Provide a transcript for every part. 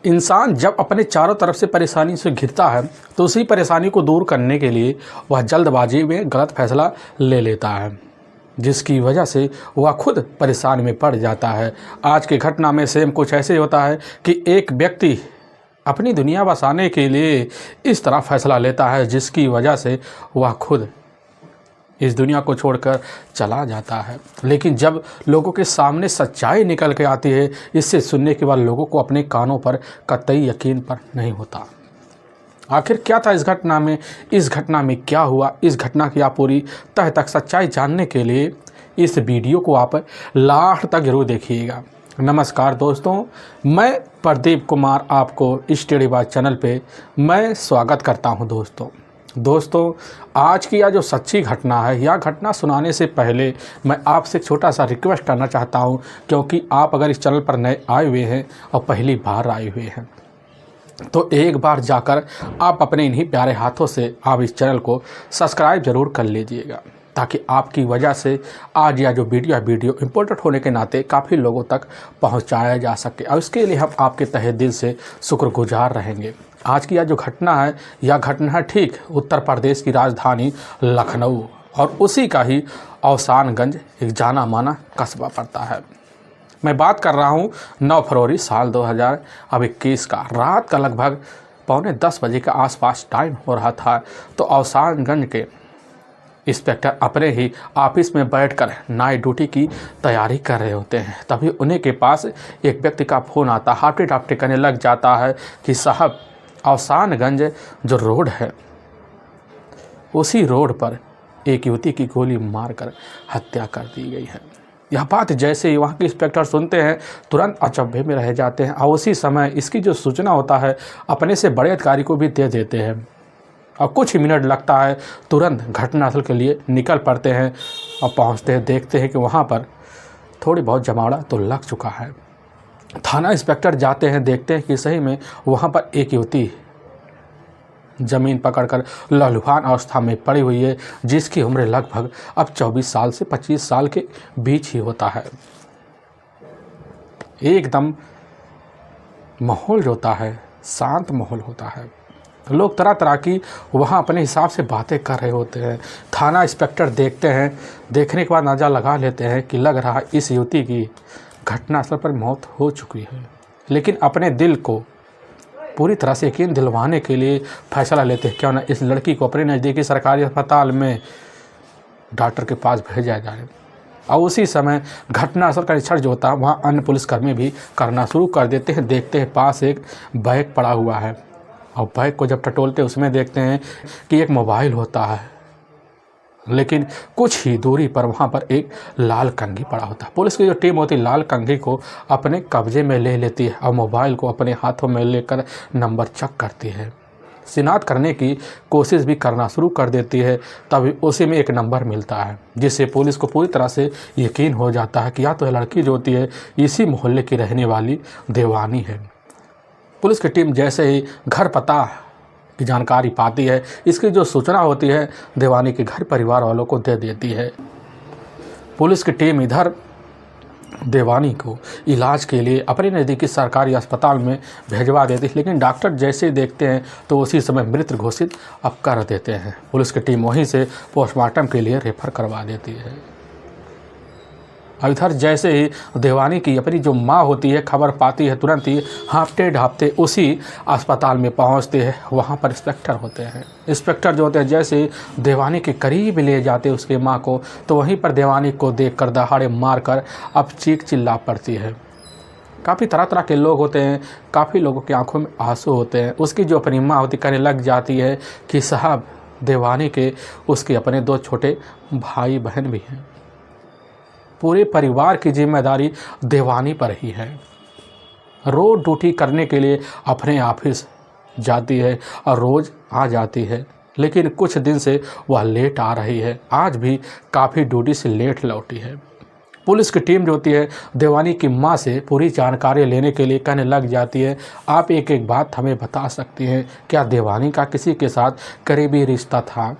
इंसान जब अपने चारों तरफ से परेशानी से घिरता है तो उसी परेशानी को दूर करने के लिए वह जल्दबाजी में गलत फैसला ले लेता है, जिसकी वजह से वह खुद परेशान में पड़ जाता है। आज की घटना में सेम कुछ ऐसे होता है कि एक व्यक्ति अपनी दुनिया बसाने के लिए इस तरह फैसला लेता है जिसकी वजह से वह खुद इस दुनिया को छोड़कर चला जाता है। लेकिन जब लोगों के सामने सच्चाई निकल के आती है, इससे सुनने के बाद लोगों को अपने कानों पर कतई यकीन पर नहीं होता। आखिर क्या था इस घटना में, इस घटना में क्या हुआ, इस घटना की आप पूरी तह तक सच्चाई जानने के लिए इस वीडियो को आप लास्ट तक जरूर देखिएगा। नमस्कार दोस्तों, मैं प्रदीप कुमार आपको स्टडी बाय चैनल पे मैं स्वागत करता हूं। दोस्तों आज की यह जो सच्ची घटना है, यह घटना सुनाने से पहले मैं आपसे एक छोटा सा रिक्वेस्ट करना चाहता हूं, क्योंकि आप अगर इस चैनल पर नए आए हुए हैं और पहली बार आए हुए हैं तो एक बार जाकर आप अपने इन्हीं प्यारे हाथों से आप इस चैनल को सब्सक्राइब ज़रूर कर लीजिएगा, ताकि आपकी वजह से आज यह जो वीडियो इम्पोर्टेंट होने के नाते काफ़ी लोगों तक पहुंचाया जा सके, और इसके लिए हम आपके तहे दिल से शुक्रगुजार रहेंगे। आज की यह जो घटना है, यह घटना है ठीक उत्तर प्रदेश की राजधानी लखनऊ और उसी का ही अवसानगंज एक जाना माना कस्बा पड़ता है। मैं बात कर रहा हूँ 9 फरवरी साल 2021 का। रात का लगभग 9:45 बजे के आसपास टाइम हो रहा था, तो अवसानगंज के इंस्पेक्टर अपने ही ऑफिस में बैठकर नाइट ड्यूटी की तैयारी कर रहे होते हैं। तभी उन्हीं के पास एक व्यक्ति का फ़ोन आता, हाफ्ते डाफ्ते करने लग जाता है कि साहब, अवसानगंज जो रोड है उसी रोड पर एक युवती की गोली मारकर हत्या कर दी गई है। यह बात जैसे ही वहाँ के इंस्पेक्टर सुनते हैं, तुरंत अचंभे में रह जाते हैं और उसी समय इसकी जो सूचना होता है अपने से बड़े अधिकारी को भी दे देते हैं, और कुछ ही मिनट लगता है, तुरंत घटनास्थल के लिए निकल पड़ते हैं और पहुँचते हैं। देखते हैं कि वहाँ पर थोड़ी बहुत जमावड़ा तो लग चुका है। थाना इंस्पेक्टर जाते हैं, देखते हैं कि सही में वहाँ पर एक युवती ज़मीन पकड़कर लहलुहान अवस्था में पड़ी हुई है, जिसकी उम्र लगभग अब 24 साल से 25 साल के बीच ही होता है। एकदम माहौल जो होता है शांत माहौल होता है, लोग तरह तरह की वहाँ अपने हिसाब से बातें कर रहे होते हैं। थाना इंस्पेक्टर देखते हैं, देखने के बाद अंदाज़ा लगा लेते हैं कि लग रहा है इस युवती की घटनास्थल पर मौत हो चुकी है, लेकिन अपने दिल को पूरी तरह से यकीन दिलवाने के लिए फैसला लेते हैं क्यों ना इस लड़की को अपने नज़दीकी सरकारी अस्पताल में डॉक्टर के पास भेजा जाए। और उसी समय घटनास्थल का निरीक्षण जो होता है वहाँ अन्य पुलिसकर्मी भी करना शुरू कर देते हैं। देखते हैं पास एक बैग पड़ा हुआ है, और बैग को जब टटोलते उसमें देखते हैं कि एक मोबाइल होता है, लेकिन कुछ ही दूरी पर वहाँ पर एक लाल कंघी पड़ा होता है। पुलिस की जो टीम होती है लाल कंघी को अपने कब्जे में ले लेती है और मोबाइल को अपने हाथों में लेकर नंबर चेक करती है, शिनाख्त करने की कोशिश भी करना शुरू कर देती है। तभी उसी में एक नंबर मिलता है, जिससे पुलिस को पूरी तरह से यकीन हो जाता है कि या तो यह लड़की जो होती है इसी मोहल्ले की रहने वाली देवानी है। पुलिस की टीम जैसे ही घर पता की जानकारी पाती है, इसकी जो सूचना होती है देवानी के घर परिवार वालों को दे देती है। पुलिस की टीम इधर देवानी को इलाज के लिए अपने नज़दीकी सरकारी अस्पताल में भेजवा देती है, लेकिन डॉक्टर जैसे ही देखते हैं तो उसी समय मृत घोषित अब कर देते हैं। पुलिस की टीम वहीं से पोस्टमार्टम के लिए रेफर करवा देती है। इधर जैसे ही देवानी की अपनी जो माँ होती है खबर पाती है, तुरंत ही हाँफते ढाँपते उसी अस्पताल में पहुँचते हैं। वहाँ पर इंस्पेक्टर होते हैं। इंस्पेक्टर जो होते हैं जैसे ही देवानी के करीब ले जाते उसके माँ को, तो वहीं पर देवानी को देखकर दहाड़े मारकर अब चीख चिल्ला पड़ती है। काफ़ी तरह तरह के लोग होते हैं, काफ़ी लोगों की आंखों में आंसू होते हैं। उसकी जो अपनी माँ होती कहने लग जाती है कि साहब, देवानी के उसके अपने 2 छोटे भाई बहन भी हैं, पूरे परिवार की जिम्मेदारी देवानी पर ही है। रोज़ ड्यूटी करने के लिए अपने ऑफिस जाती है और रोज़ आ जाती है, लेकिन कुछ दिन से वह लेट आ रही है। आज भी काफ़ी ड्यूटी से लेट लौटी है। पुलिस की टीम जो होती है देवानी की माँ से पूरी जानकारी लेने के लिए कहने लग जाती है, आप एक एक बात हमें बता सकती हैं, क्या देवानी का किसी के साथ करीबी रिश्ता था,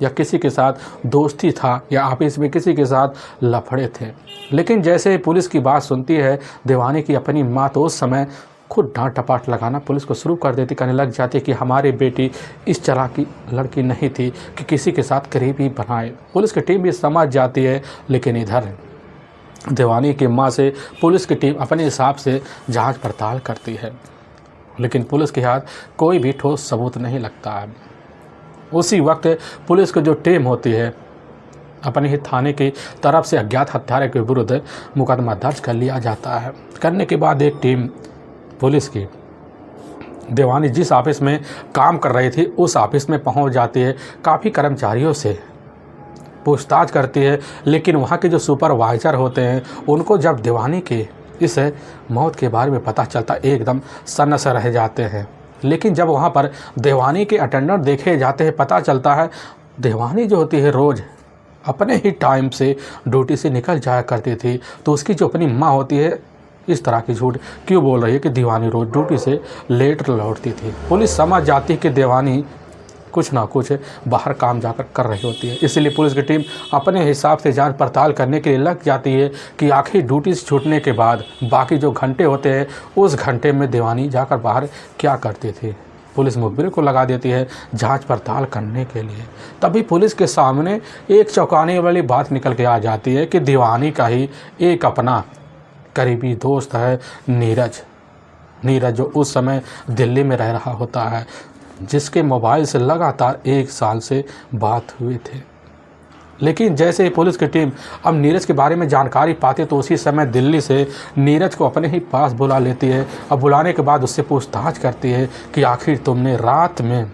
या किसी के साथ दोस्ती था, या ऑफिस में किसी के साथ लफड़े थे। लेकिन जैसे पुलिस की बात सुनती है देवानी की अपनी माँ, तो उस समय खुद डांट टपाट लगाना पुलिस को शुरू कर देती, कहने लग जाती कि हमारी बेटी इस तरह की लड़की नहीं थी कि किसी के साथ करीबी बनाए। पुलिस की टीम भी समझ जाती है, लेकिन इधर देवानी की मां से पुलिस की टीम अपने हिसाब से जांच पड़ताल करती है, लेकिन पुलिस के हाथ कोई भी ठोस सबूत नहीं लगता है। उसी वक्त पुलिस की जो टीम होती है अपने ही थाने की तरफ से अज्ञात हत्यारे के विरुद्ध मुकदमा दर्ज कर लिया जाता है। करने के बाद एक टीम पुलिस की देवानी जिस ऑफिस में काम कर रही थी उस ऑफिस में पहुंच जाती है। काफ़ी कर्मचारियों से पूछताछ करती है, लेकिन वहां के जो सुपरवाइज़र होते हैं उनको जब देवानी के इस मौत के बारे में पता चलता एकदम सन्न से रह जाते हैं। लेकिन जब वहां पर देवानी के अटेंडेंट देखे जाते हैं, पता चलता है देवानी जो होती है रोज़ अपने ही टाइम से ड्यूटी से निकल जाया करती थी, तो उसकी जो अपनी माँ होती है इस तरह की झूठ क्यों बोल रही है कि देवानी रोज़ ड्यूटी से लेट लौटती थी। पुलिस समझ जाती है कि देवानी कुछ ना कुछ बाहर काम जाकर कर रही होती है, इसलिए पुलिस की टीम अपने हिसाब से जांच पड़ताल करने के लिए लग जाती है कि आखिर ड्यूटी से छूटने के बाद बाकी जो घंटे होते हैं उस घंटे में देवानी जाकर बाहर क्या करती थी। पुलिस मुखबिर को लगा देती है जांच पड़ताल करने के लिए। तभी पुलिस के सामने एक चौंकाने वाली बात निकल के आ जाती है कि देवानी का ही एक अपना करीबी दोस्त है नीरज जो उस समय दिल्ली में रह रहा होता है, जिसके मोबाइल से लगातार 1 साल से बात हुए थे। लेकिन जैसे ही पुलिस की टीम अब नीरज के बारे में जानकारी पाती तो उसी समय दिल्ली से नीरज को अपने ही पास बुला लेती है और बुलाने के बाद उससे पूछताछ करती है कि आखिर तुमने रात में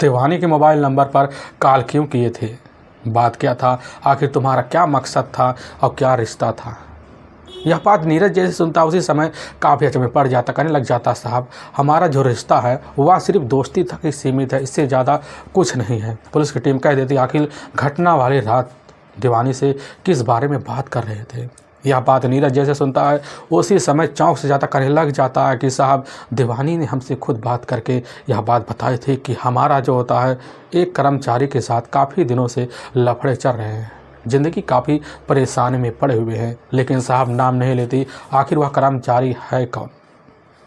देवानी के मोबाइल नंबर पर कॉल क्यों किए थे, बात क्या था, आखिर तुम्हारा क्या मकसद था और क्या रिश्ता था। यह बात नीरज जैसे सुनता उसी समय काफ़ी अचंभे में पड़ जाता, कहने लग जाता साहब हमारा जो रिश्ता है वह सिर्फ दोस्ती तक ही सीमित है, इससे ज़्यादा कुछ नहीं है। पुलिस की टीम कह देती आखिर घटना वाली रात देवानी से किस बारे में बात कर रहे थे। यह बात नीरज जैसे सुनता है उसी समय चौंक से ज़्यादा कहने लग जाता है कि साहब देवानी ने हमसे खुद बात करके यह बात बताई थी कि हमारा जो होता है एक कर्मचारी के साथ काफ़ी दिनों से लफड़े चल रहे हैं, ज़िंदगी काफ़ी परेशानी में पड़े हुए हैं, लेकिन साहब नाम नहीं लेती आखिर वह कर्मचारी है कौन।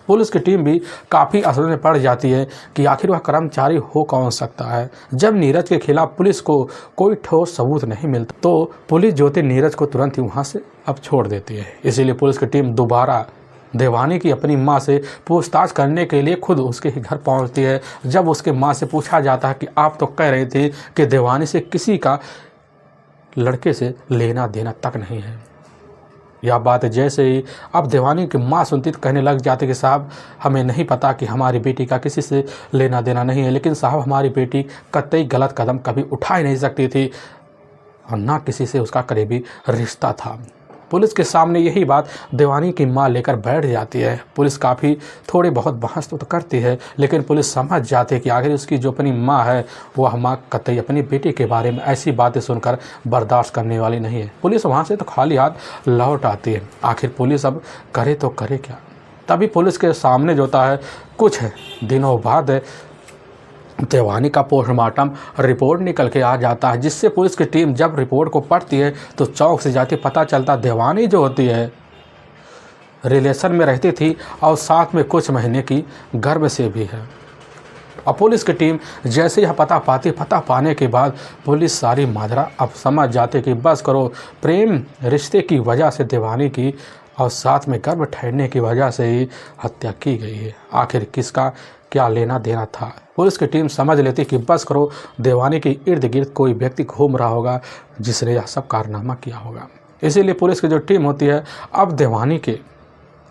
पुलिस की टीम भी काफ़ी असर में पड़ जाती है कि आखिर वह कर्मचारी हो कौन सकता है। जब नीरज के खिलाफ पुलिस को कोई ठोस सबूत नहीं मिलता तो पुलिस जो थी नीरज को तुरंत ही वहाँ से अब छोड़ देती है। इसीलिए पुलिस की टीम दोबारा देवानी की अपनी मां से पूछताछ करने के लिए खुद उसके ही घर पहुंचती है। जब उसके मां से पूछा जाता है कि आप तो कह रहे थे कि देवानी से किसी का लड़के से लेना देना तक नहीं है, यह बात जैसे ही अब देवानी की मां सुनती तो कहने लग जाती कि साहब हमें नहीं पता कि हमारी बेटी का किसी से लेना देना नहीं है, लेकिन साहब हमारी बेटी कतई गलत कदम कभी उठा ही नहीं सकती थी और ना किसी से उसका करीबी रिश्ता था। पुलिस के सामने यही बात देवानी की मां लेकर बैठ जाती है। पुलिस काफ़ी थोड़ी बहुत बहस तो करती है, लेकिन पुलिस समझ जाती है कि आखिर उसकी जो अपनी मां है वह मां कतई अपनी बेटी के बारे में ऐसी बातें सुनकर बर्दाश्त करने वाली नहीं है। पुलिस वहां से तो खाली हाथ लौट आती है। आखिर पुलिस अब करे तो करे क्या। तभी पुलिस के सामने जो होता है कुछ दिनों बाद देवानी का पोस्टमार्टम रिपोर्ट निकल के आ जाता है, जिससे पुलिस की टीम जब रिपोर्ट को पढ़ती है तो चौंक से जाती पता चलता देवानी जो होती है रिलेशन में रहती थी और साथ में कुछ महीने की गर्भ से भी है। और पुलिस की टीम जैसे यह पता पाने के बाद पुलिस सारी माजरा अब समझ जाते कि बस करो, प्रेम रिश्ते की वजह से देवानी की और साथ में गर्भ ठहरने की वजह से ही हत्या की गई है। आखिर किसका क्या लेना देना था। पुलिस की टीम समझ लेती कि बस करो देवानी के इर्द गिर्द कोई व्यक्ति घूम रहा होगा जिसने यह सब कारनामा किया होगा। इसीलिए पुलिस की जो टीम होती है अब देवानी के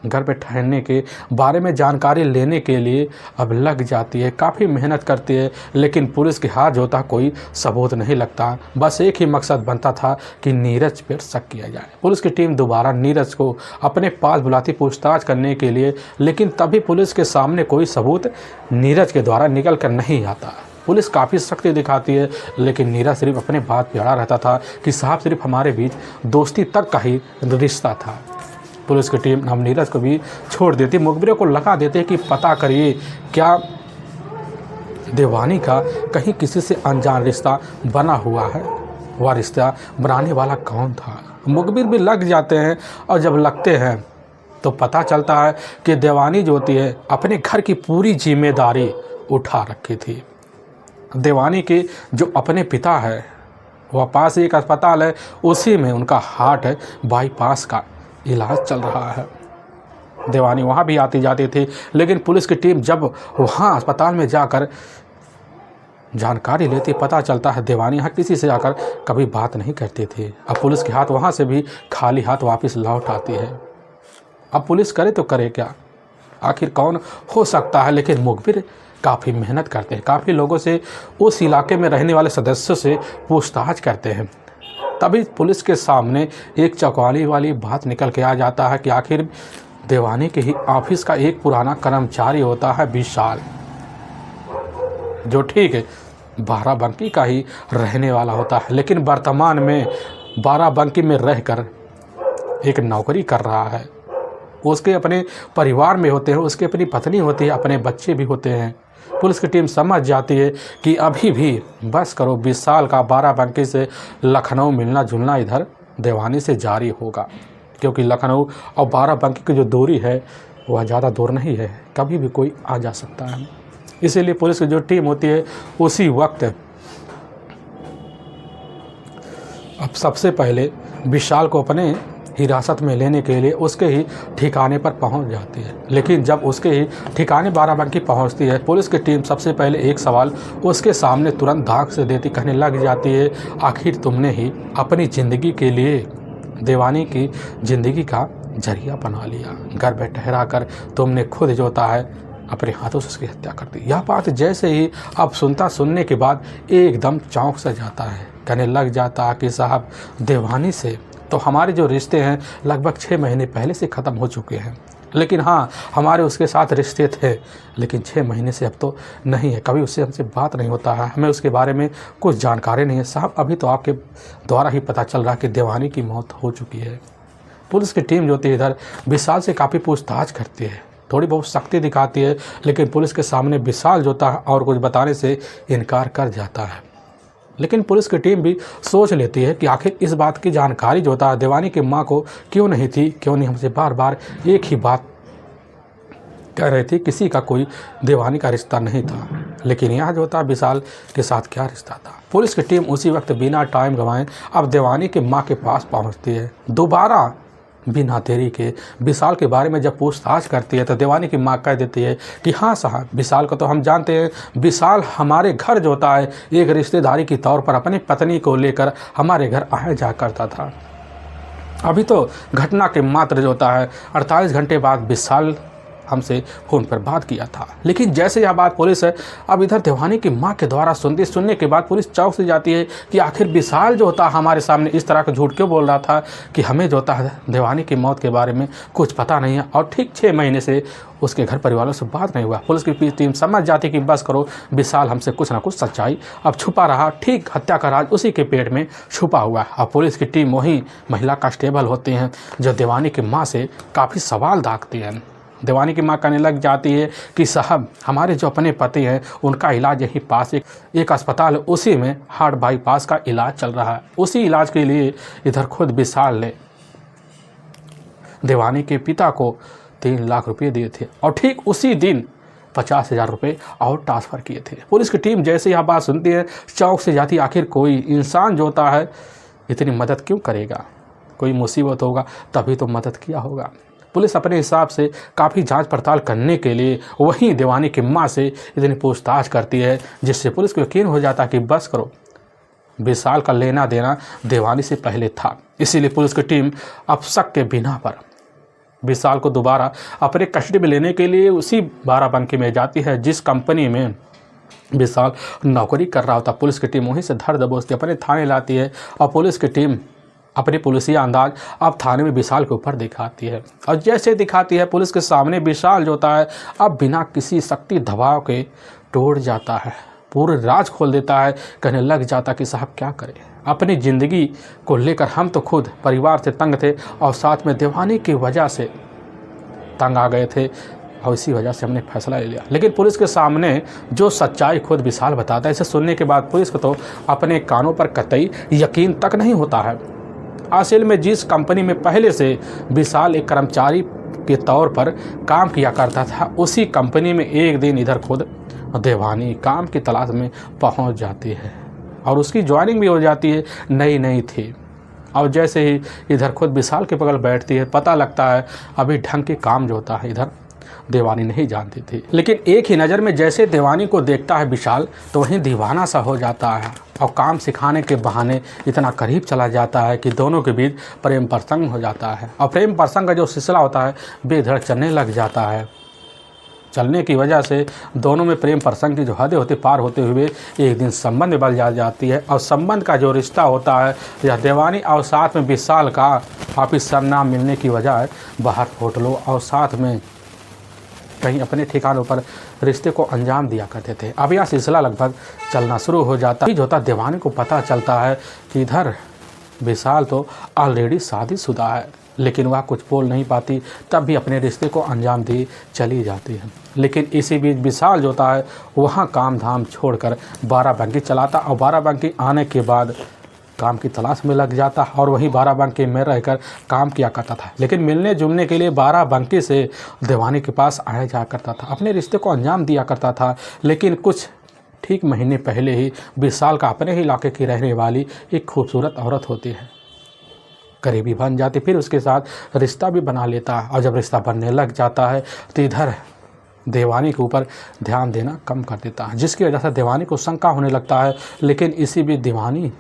घर पे ठहरने के बारे में जानकारी लेने के लिए अब लग जाती है, काफ़ी मेहनत करती है, लेकिन पुलिस के हाथ जो होता कोई सबूत नहीं लगता। बस एक ही मकसद बनता था कि नीरज पर शक किया जाए। पुलिस की टीम दोबारा नीरज को अपने पास बुलाती पूछताछ करने के लिए, लेकिन तभी पुलिस के सामने कोई सबूत नीरज के द्वारा निकल कर नहीं आता। पुलिस काफ़ी सख्ती दिखाती है, लेकिन नीरज सिर्फ अपने बात पे अड़ा रहता था कि साहब सिर्फ हमारे बीच दोस्ती तक का ही रिश्ता था। पुलिस की टीम हम नीरज को भी छोड़ देती, मुखबिरों को लगा देते कि पता करिए क्या देवानी का कहीं किसी से अनजान रिश्ता बना हुआ है, वह रिश्ता बनाने वाला कौन था। मुखबिर भी लग जाते हैं और जब लगते हैं तो पता चलता है कि देवानी जो होती है अपने घर की पूरी जिम्मेदारी उठा रखी थी। देवानी के जो अपने पिता है वह पास ही एक अस्पताल है, उसी में उनका हार्ट बाईपास का इलाज चल रहा है। देवानी वहाँ भी आती जाती थी, लेकिन पुलिस की टीम जब वहाँ अस्पताल में जाकर जानकारी लेती, पता चलता है देवानी यहाँ किसी से आकर कभी बात नहीं करती थी। अब पुलिस के हाथ वहाँ से भी खाली हाथ वापस लौट आती है। अब पुलिस करे तो करे क्या, आखिर कौन हो सकता है। लेकिन मुखबिर काफ़ी मेहनत करते हैं, काफ़ी लोगों से, उस इलाके में रहने वाले सदस्यों से पूछताछ करते हैं। तभी पुलिस के सामने एक चौंकाने वाली बात निकल के आ जाता है कि आखिर देवानी के ही ऑफिस का एक पुराना कर्मचारी होता है विशाल, जो ठीक है बाराबंकी का ही रहने वाला होता है, लेकिन वर्तमान में बाराबंकी में रहकर एक नौकरी कर रहा है। उसके अपने परिवार में होते हैं, उसकी अपनी पत्नी होती है, अपने बच्चे भी होते हैं। पुलिस की टीम समझ जाती है कि अभी भी बस करो 20 साल का बाराबंकी से लखनऊ मिलना जुलना इधर देवानी से जारी होगा, क्योंकि लखनऊ और बाराबंकी की जो दूरी है वह ज़्यादा दूर नहीं है, कभी भी कोई आ जा सकता है। इसीलिए पुलिस की जो टीम होती है उसी वक्त अब सबसे पहले विशाल को अपने हिरासत में लेने के लिए उसके ही ठिकाने पर पहुंच जाती है। लेकिन जब उसके ही ठिकाने बाराबंकी पहुंचती है, पुलिस की टीम सबसे पहले एक सवाल उसके सामने तुरंत धाक से देती, कहने लग जाती है आखिर तुमने ही अपनी ज़िंदगी के लिए देवानी की ज़िंदगी का जरिया बना लिया, घर में ठहरा कर तुमने खुद जो होता है अपने हाथों से उसकी हत्या कर दी। यह बात जैसे ही अब सुनने के बाद एकदम चौंक सा जाता है, कहने लग जाता कि साहब देवानी से तो हमारे जो रिश्ते हैं लगभग 6 महीने पहले से ख़त्म हो चुके हैं, लेकिन हाँ हमारे उसके साथ रिश्ते थे, लेकिन 6 महीने से अब तो नहीं है, कभी उससे हमसे बात नहीं होता है, हमें उसके बारे में कुछ जानकारी नहीं है। साहब अभी तो आपके द्वारा ही पता चल रहा है कि देवानी की मौत हो चुकी है। पुलिस की टीम जो होती है इधर विशाल से काफ़ी पूछताछ करती है, थोड़ी बहुत सख्ती दिखाती है, लेकिन पुलिस के सामने विशाल जो होता है और कुछ बताने से इनकार कर जाता है। लेकिन पुलिस की टीम भी सोच लेती है कि आखिर इस बात की जानकारी जो होता है देवानी की माँ को क्यों नहीं थी, क्यों नहीं हमसे बार बार एक ही बात कह रही थी, किसी का कोई देवानी का रिश्ता नहीं था। लेकिन यहाँ जो होता है विशाल के साथ क्या रिश्ता था। पुलिस की टीम उसी वक्त बिना टाइम गंवाए अब देवानी की माँ के पास पहुँचती है। दोबारा बिना देरी के विशाल के बारे में जब पूछताछ करती है तो देवानी की माँ कह देती है कि हाँ साहब, विशाल को तो हम जानते हैं, विशाल हमारे घर जो होता है एक रिश्तेदारी के तौर पर अपनी पत्नी को लेकर हमारे घर आया जा करता था। अभी तो घटना के मात्र जो होता है 48 घंटे बाद विशाल हमसे फ़ोन पर बात किया था। लेकिन जैसे यह बात पुलिस है अब इधर देवानी की माँ के द्वारा सुनने के बाद पुलिस चौंक से जाती है कि आखिर विशाल जो होता हमारे सामने इस तरह का झूठ क्यों बोल रहा था कि हमें जो होता है देवानी की मौत के बारे में कुछ पता नहीं है, और ठीक 6 महीने से उसके घर परिवारों से बात नहीं हुआ। पुलिस की टीम समझ जाती कि बस करो विशाल हमसे कुछ ना कुछ सच्चाई अब छुपा रहा, ठीक हत्या का राज उसी के पेट में छुपा हुआ है। अब पुलिस की टीम वही महिला कांस्टेबल होती हैं जो देवानी की माँ से काफ़ी सवाल दागती हैं। देवानी की माँ कहने लग जाती है कि साहब हमारे जो अपने पति हैं उनका इलाज यहीं पास एक अस्पताल है, उसी में हार्ट बाईपास का इलाज चल रहा है। उसी इलाज के लिए इधर खुद विशाल ने देवानी के पिता को 3 लाख रुपये दिए थे और ठीक उसी दिन 50,000 रुपये और ट्रांसफ़र किए थे। पुलिस की टीम जैसे यह बात सुनती है चौंक से जाती, आखिर कोई इंसान जो होता है इतनी मदद क्यों करेगा, कोई मुसीबत होगा तभी तो मदद किया होगा। पुलिस अपने हिसाब से काफ़ी जांच पड़ताल करने के लिए वहीं देवानी की माँ से इतनी पूछताछ करती है, जिससे पुलिस को यकीन हो जाता कि बस करो विशाल का लेना देना देवानी से पहले था। इसीलिए पुलिस की टीम अब शक के बिना पर विशाल को दोबारा अपने कस्टडी में लेने के लिए उसी बाराबंकी में जाती है जिस कंपनी में विशाल नौकरी कर रहा होता। पुलिस की टीम वहीं से धर दबोचती अपने थाने लाती है और पुलिस की टीम अपनी पुलिसिया अंदाज अब थाने में विशाल के ऊपर दिखाती है। और जैसे दिखाती है पुलिस के सामने विशाल जो होता है अब बिना किसी शक्ति दबाव के तोड़ जाता है, पूरे राज खोल देता है, कहने लग जाता कि साहब क्या करें, अपनी ज़िंदगी को लेकर हम तो खुद परिवार से तंग थे और साथ में देवानी की वजह से तंग आ गए थे और इसी वजह से हमने फैसला ले लिया। लेकिन पुलिस के सामने जो सच्चाई खुद विशाल बताता है, इसे सुनने के बाद पुलिस को तो अपने कानों पर कतई यकीन तक नहीं होता है। असल में जिस कंपनी में पहले से विशाल एक कर्मचारी के तौर पर काम किया करता था, उसी कंपनी में एक दिन इधर खुद देवानी काम की तलाश में पहुंच जाती है और उसकी ज्वाइनिंग भी हो जाती है। नई थी और जैसे ही इधर खुद विशाल के बगल बैठती है, पता लगता है अभी ढंग के काम जो होता है इधर देवानी नहीं जानती थी। लेकिन एक ही नज़र में जैसे देवानी को देखता है विशाल, तो वहीं दीवाना सा हो जाता है और काम सिखाने के बहाने इतना करीब चला जाता है कि दोनों के बीच प्रेम प्रसंग हो जाता है। और प्रेम प्रसंग का जो सिलसिला होता है बेधड़क चलने लग जाता है। चलने की वजह से दोनों में प्रेम प्रसंग की जो हदें होती पार होते हुए एक दिन संबंध में बदल जाती है। और संबंध का जो रिश्ता होता है यह देवानी और साथ में विशाल का ऑफिस सरनाम मिलने की वजह बाहर होटलों और साथ में कहीं अपने ठिकानों पर रिश्ते को अंजाम दिया करते थे। अब यह सिलसिला लगभग चलना शुरू हो जाता है। जो होता देवानी को पता चलता है कि इधर विशाल तो ऑलरेडी शादीशुदा है, लेकिन वह कुछ बोल नहीं पाती, तब भी अपने रिश्ते को अंजाम दी चली जाती है। लेकिन इसी बीच विशाल जो होता है वहाँ काम धाम छोड़कर बाराबंकी चलाता और बाराबंकी आने के बाद काम की तलाश में लग जाता और वहीं बाराबंकी में रहकर काम किया करता था। लेकिन मिलने जुलने के लिए बाराबंकी से देवानी के पास आया जाया करता था, अपने रिश्ते को अंजाम दिया करता था। लेकिन कुछ ठीक महीने पहले ही विशाल का अपने ही इलाके की रहने वाली एक खूबसूरत औरत होती है, करीबी बन जाती, फिर उसके साथ रिश्ता भी बना लेता है। और जब रिश्ता बनने लग जाता है तो इधर देवानी के ऊपर ध्यान देना कम कर देता है, जिसकी वजह से देवानी को शंका होने लगता है। लेकिन इसी बीच देवानी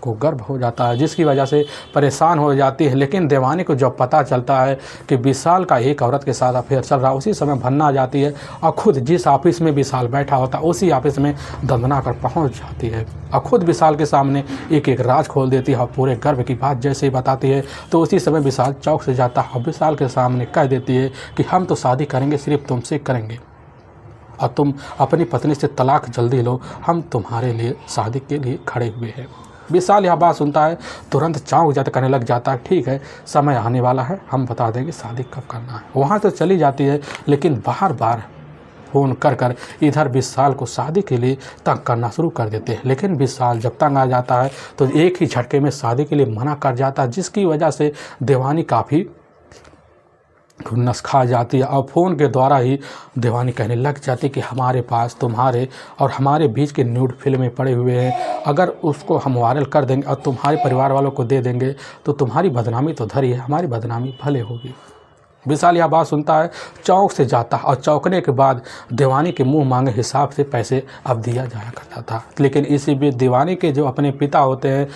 को गर्व हो जाता है, जिसकी वजह से परेशान हो जाती है। लेकिन देवानी को जब पता चलता है कि विशाल का एक औरत के साथ अफेयर चल रहा, उसी समय भन्ना आ जाती है और खुद जिस ऑफिस में विशाल बैठा होता उसी ऑफिस में दंदना कर पहुंच जाती है और खुद विशाल के सामने एक एक राज खोल देती है और पूरे गर्व की बात जैसे ही बताती है तो उसी समय विशाल चौक से जाता है और विशाल के सामने कह देती है कि हम तो शादी करेंगे, सिर्फ तुमसे करेंगे और तुम अपनी पत्नी से तलाक जल्दी लो, हम तुम्हारे लिए शादी के लिए खड़े हुए हैं। विशाल यह बात सुनता है, तुरंत चौंक जाता, करने लग जाता है, ठीक है समय आने वाला है, हम बता देंगे शादी कब करना है। वहाँ तो चली जाती है, लेकिन बार बार फ़ोन कर इधर विशाल को शादी के लिए तंग करना शुरू कर देते हैं। लेकिन विशाल जब तंग आ जाता है तो एक ही झटके में शादी के लिए मना कर जाता है, जिसकी वजह से देवानी काफ़ी खुन्नस खा जाती है और फ़ोन के द्वारा ही देवानी कहने लग जाती है कि हमारे पास तुम्हारे और हमारे बीच के न्यूड फिल्में पड़े हुए हैं, अगर उसको हम वायरल कर देंगे और तुम्हारे परिवार वालों को दे देंगे तो तुम्हारी बदनामी तो धरी है, हमारी बदनामी भले होगी। विशाल यह बात सुनता है, चौक से जाता और चौंकने के बाद देवानी के मुंह मांगे हिसाब से पैसे अब दिया जाया करता था। लेकिन इसी बीच देवानी के जो अपने पिता होते हैं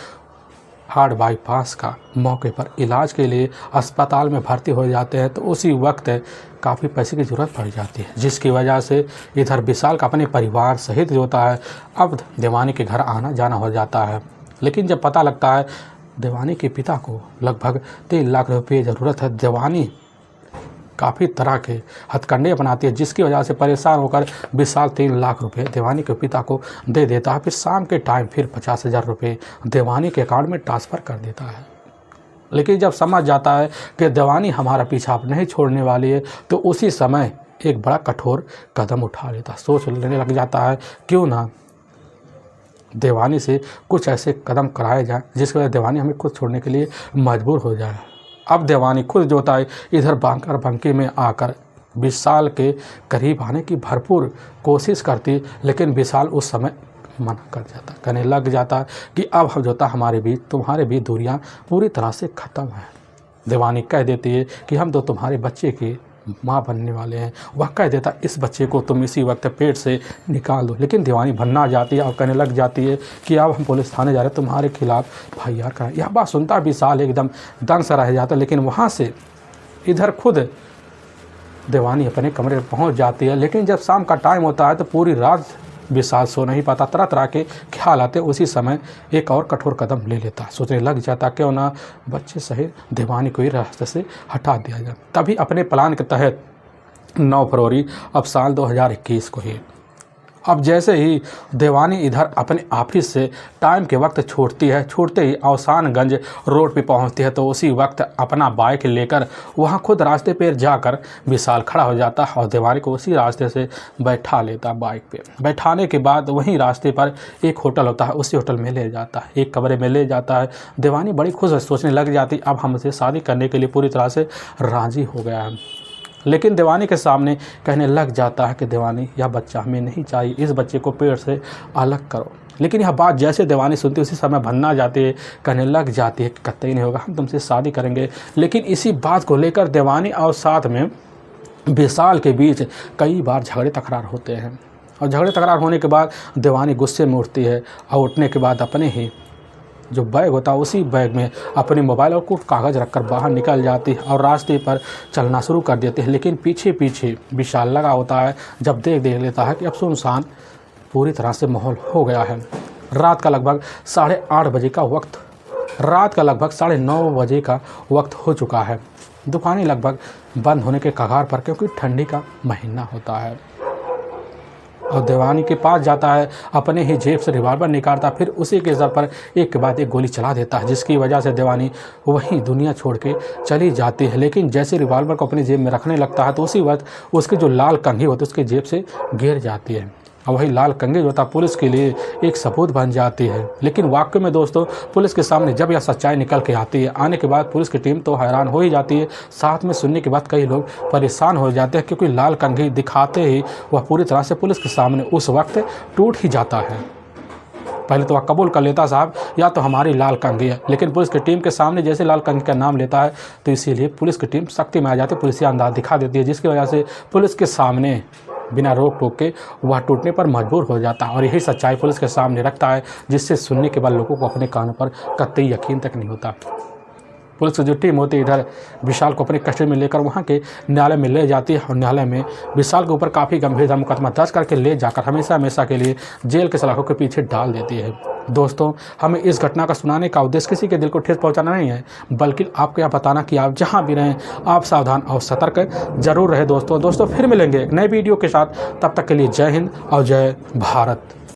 हार्ट बाईपास का मौके पर इलाज के लिए अस्पताल में भर्ती हो जाते हैं, तो उसी वक्त काफ़ी पैसे की ज़रूरत पड़ जाती है, जिसकी वजह से इधर विशाल का अपने परिवार सहित जो होता है अब देवानी के घर आना जाना हो जाता है। लेकिन जब पता लगता है देवानी के पिता को लगभग 3 लाख रुपये ज़रूरत है, देवानी काफ़ी तरह के हथकंडे अपनाती है, जिसकी वजह से परेशान होकर विशाल 3 लाख रुपए देवानी के पिता को दे देता है। फिर शाम के टाइम फिर 50,000 रुपये देवानी के अकाउंट में ट्रांसफ़र कर देता है। लेकिन जब समझ जाता है कि देवानी हमारा पीछा नहीं छोड़ने वाली है तो उसी समय एक बड़ा कठोर कदम उठा लेता, सोच लेने लग जाता है क्यों ना देवानी से कुछ ऐसे कदम कराए जाए जिसकी वजह देवानी हमें खुद छोड़ने के लिए मजबूर हो जाए। अब देवानी खुद जो होता है इधर बाराबंकी में आकर विशाल के करीब आने की भरपूर कोशिश करती, लेकिन विशाल उस समय मना कर जाता, कहने लग जाता कि अब हम जो होता हमारे बीच तुम्हारे बीच दूरियां पूरी तरह से ख़त्म है। देवानी कह देती है कि हम तो तुम्हारे बच्चे की माँ बनने वाले हैं। वह कह देता इस बच्चे को तुम इसी वक्त पेट से निकाल दो। लेकिन देवानी भन्ना जाती है और कहने लग जाती है कि अब हम पुलिस थाने जा रहे हैं, तुम्हारे खिलाफ FIR करें। यह बात सुनता विशाल एकदम दंग सा रह जाता। लेकिन वहाँ से इधर खुद देवानी अपने कमरे में पहुँच जाती है। लेकिन जब शाम का टाइम होता है तो पूरी रात विशाल सो नहीं पाता, तरह तरह के ख्याल आते। उसी समय एक और कठोर कदम ले लेता, सोचने लग जाता क्यों ना बच्चे सहित देवानी को ही रास्ते से हटा दिया जाए। तभी अपने प्लान के तहत 9 फरवरी अब साल 2021 को ही अब जैसे ही देवानी इधर अपने ऑफिस से टाइम के वक्त छूटती है, छूटते ही अवसानगंज रोड पे पहुंचती है, तो उसी वक्त अपना बाइक लेकर वहां खुद रास्ते पर जाकर विशाल खड़ा हो जाता है और देवानी को उसी रास्ते से बैठा लेता बाइक पे। बैठाने के बाद वहीं रास्ते पर एक होटल होता है, उसी होटल में ले जाता है, एक कमरे में ले जाता है। देवानी बड़ी खुश सोचने लग जाती अब हमसे शादी करने के लिए पूरी तरह से राज़ी हो गया है। लेकिन देवानी के सामने कहने लग जाता है कि देवानी यह बच्चा हमें नहीं चाहिए, इस बच्चे को पेड़ से अलग करो। लेकिन यह बात जैसे देवानी सुनती उसी समय भन्ना जाती है, कहने लग जाती है कि कतई नहीं होगा, हम तुमसे शादी करेंगे। लेकिन इसी बात को लेकर देवानी और साथ में विशाल के बीच कई बार झगड़े तकरार होते हैं और झगड़े तकरार होने के बाद देवानी गुस्से में उठती है और उठने के बाद अपने ही जो बैग होता है उसी बैग में अपने मोबाइल और कुछ कागज़ रखकर बाहर निकल जाती है और रास्ते पर चलना शुरू कर देते हैं। लेकिन पीछे पीछे विशाल लगा होता है। जब देख लेता है कि अब सुनसान पूरी तरह से माहौल हो गया है। रात का लगभग 8:30 बजे का वक्त, रात का लगभग 9:30 बजे का वक्त हो चुका है। दुकानें लगभग बंद होने के कगार पर, क्योंकि ठंडी का महीना होता है। और देवानी के पास जाता है, अपने ही जेब से रिवॉल्वर निकालता, फिर उसी के सर पर एक के बाद एक गोली चला देता है, जिसकी वजह से देवानी वहीं दुनिया छोड़ के चली जाती है। लेकिन जैसे रिवॉल्वर को अपनी जेब में रखने लगता है तो उसी वक्त उसकी जो लाल कंघी होती है उसकी जेब से गिर जाती है और वही लाल कंघी जो होता पुलिस के लिए एक सबूत बन जाती है। लेकिन वाकई में दोस्तों पुलिस के सामने जब यह सच्चाई निकल के आती है, आने के बाद पुलिस की टीम तो हैरान हो ही जाती है, साथ में सुनने के बाद कई लोग परेशान हो जाते हैं, क्योंकि लाल कंघी दिखाते ही वह पूरी तरह से पुलिस के सामने उस वक्त टूट ही जाता है। पहले तो वह कबूल कर लेता साहब या तो हमारी लाल कंघी है, लेकिन पुलिस की टीम के सामने जैसे लाल कंघी का नाम लेता है तो इसीलिए पुलिस की टीम सख्ती में आ जाती है, पुलिसिया अंदाज दिखा देती है, जिसकी वजह से पुलिस के सामने बिना रोक टोक के वह टूटने पर मजबूर हो जाता है। और यही सच्चाई पुलिस के सामने रखता है, जिससे सुनने के बाद लोगों को अपने कानों पर कतई यकीन तक नहीं होता। पुलिस की जो टीम होती है इधर विशाल को अपने कस्टडी में लेकर वहाँ के न्यायालय में ले जाती है और न्यायालय में विशाल के ऊपर काफ़ी गंभीर मुकदमा दर्ज करके ले जाकर हमेशा हमेशा के लिए जेल के सलाखों के पीछे डाल देती है। दोस्तों हमें इस घटना का सुनाने का उद्देश्य किसी के दिल को ठेस पहुंचाना नहीं है, बल्कि आपको यह बताना कि आप जहां भी रहें आप सावधान और सतर्क जरूर रहे। दोस्तों फिर मिलेंगे एक नए वीडियो के साथ, तब तक के लिए जय हिंद और जय भारत।